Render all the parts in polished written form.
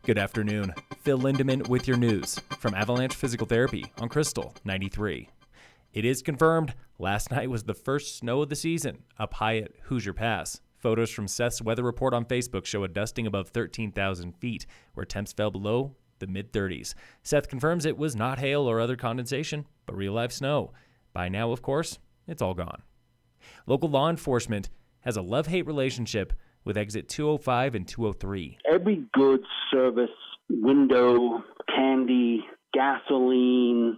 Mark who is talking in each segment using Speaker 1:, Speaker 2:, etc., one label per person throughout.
Speaker 1: Good afternoon. Phil Lindemann with your news from Avalanche Physical Therapy on Krystal 93. It is confirmed last night was the first snow of the season up high at Hoosier Pass. Photos from Seth's weather report on Facebook show a dusting above 13,000 feet, where temps fell below the mid-30s. Seth confirms it was not hail or other condensation, but real-life snow. By now, of course, it's all gone. Local law enforcement has a love-hate relationship with exit 205 and 203.
Speaker 2: Every goods, service, window, candy, gasoline,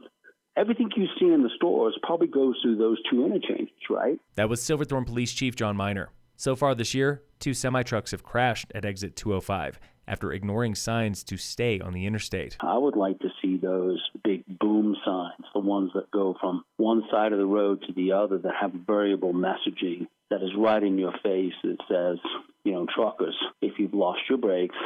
Speaker 2: everything you see in the stores probably goes through those two interchanges, right?
Speaker 1: That was Silverthorne Police Chief John Miner. So far this year, 2 semi-trucks have crashed at exit 205 after ignoring signs to stay on the interstate.
Speaker 2: I would like to see those big boom signs, the ones that go from one side of the road to the other that have variable messaging that is right in your face that says, truckers, if you've lost your brakes,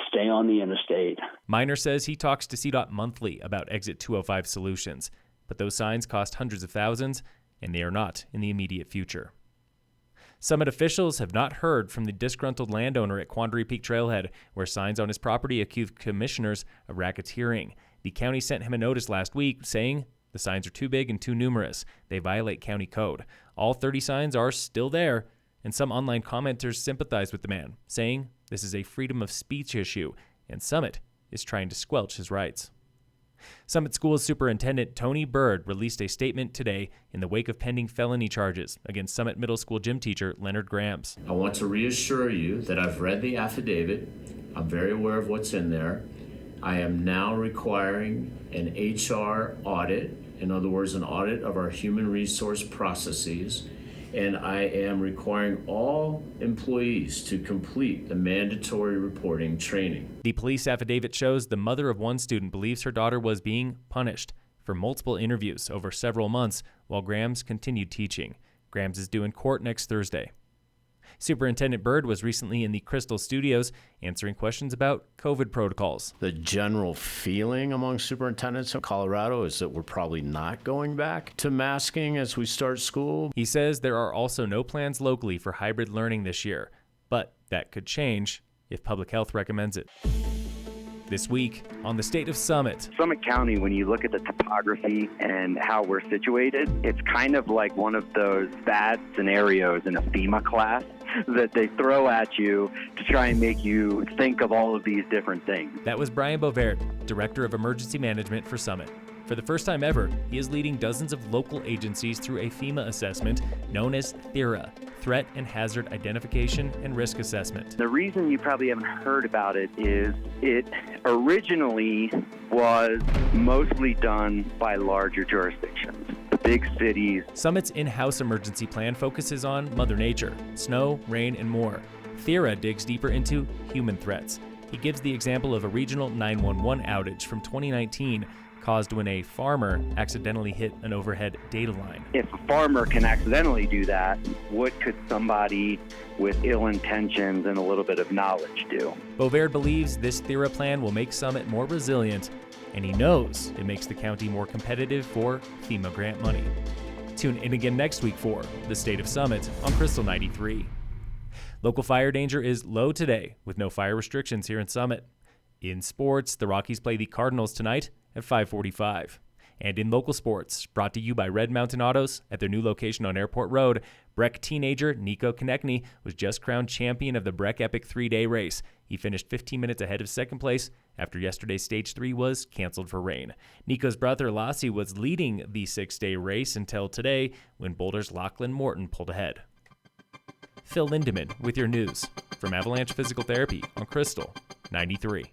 Speaker 2: stay on the interstate.
Speaker 1: Miner says he talks to CDOT monthly about exit 205 solutions, but those signs cost hundreds of thousands, and they are not in the immediate future. Summit officials have not heard from the disgruntled landowner at Quandary Peak Trailhead, where signs on his property accused commissioners of racketeering. The county sent him a notice last week saying the signs are too big and too numerous. They violate county code. All 30 signs are still there, and some online commenters sympathize with the man, saying this is a freedom of speech issue, and Summit is trying to squelch his rights. Summit Schools Superintendent Tony Bird released a statement today in the wake of pending felony charges against Summit Middle School gym teacher Leonard Grams.
Speaker 3: I want to reassure you that I've read the affidavit. I'm very aware of what's in there. I am now requiring an HR audit, in other words, an audit of our human resource processes, and I am requiring all employees to complete the mandatory reporting training.
Speaker 1: The police affidavit shows the mother of one student believes her daughter was being punished for multiple interviews over several months while Grams continued teaching. Grams is due in court next Thursday. Superintendent Bird was recently in the Krystal studios answering questions about COVID protocols.
Speaker 3: The general feeling among superintendents in Colorado is that we're probably not going back to masking as we start school.
Speaker 1: He says there are also no plans locally for hybrid learning this year, but that could change if public health recommends it. This week on the State of Summit.
Speaker 4: Summit County, when you look at the topography and how we're situated, it's kind of like one of those bad scenarios in a FEMA class that they throw at you to try and make you think of all of these different things.
Speaker 1: That was Brian Bovaert, Director of Emergency Management for Summit. For the first time ever, he is leading dozens of local agencies through a FEMA assessment known as THERA, Threat and Hazard Identification and Risk Assessment.
Speaker 4: The reason you probably haven't heard about it is it originally was mostly done by larger jurisdictions, the big cities.
Speaker 1: Summit's in-house emergency plan focuses on Mother Nature, snow, rain, and more. THERA digs deeper into human threats. He gives the example of a regional 911 outage from 2019 caused when a farmer accidentally hit an overhead data line.
Speaker 4: If a farmer can accidentally do that, what could somebody with ill intentions and a little bit of knowledge do?
Speaker 1: Bovaert believes this THERA plan will make Summit more resilient, and he knows it makes the county more competitive for FEMA grant money. Tune in again next week for the State of Summit on Krystal 93. Local fire danger is low today, with no fire restrictions here in Summit. In sports, the Rockies play the Cardinals tonight at 5:45. And in local sports, brought to you by Red Mountain Autos at their new location on Airport Road, Breck teenager Nico Konecny was just crowned champion of the Breck Epic 3-day race. He finished 15 minutes ahead of second place after yesterday's Stage 3 was canceled for rain. Nico's brother Lassie was leading the 6-day race until today when Boulder's Lachlan Morton pulled ahead. Phil Lindemann with your news from Avalanche Physical Therapy on Krystal 93.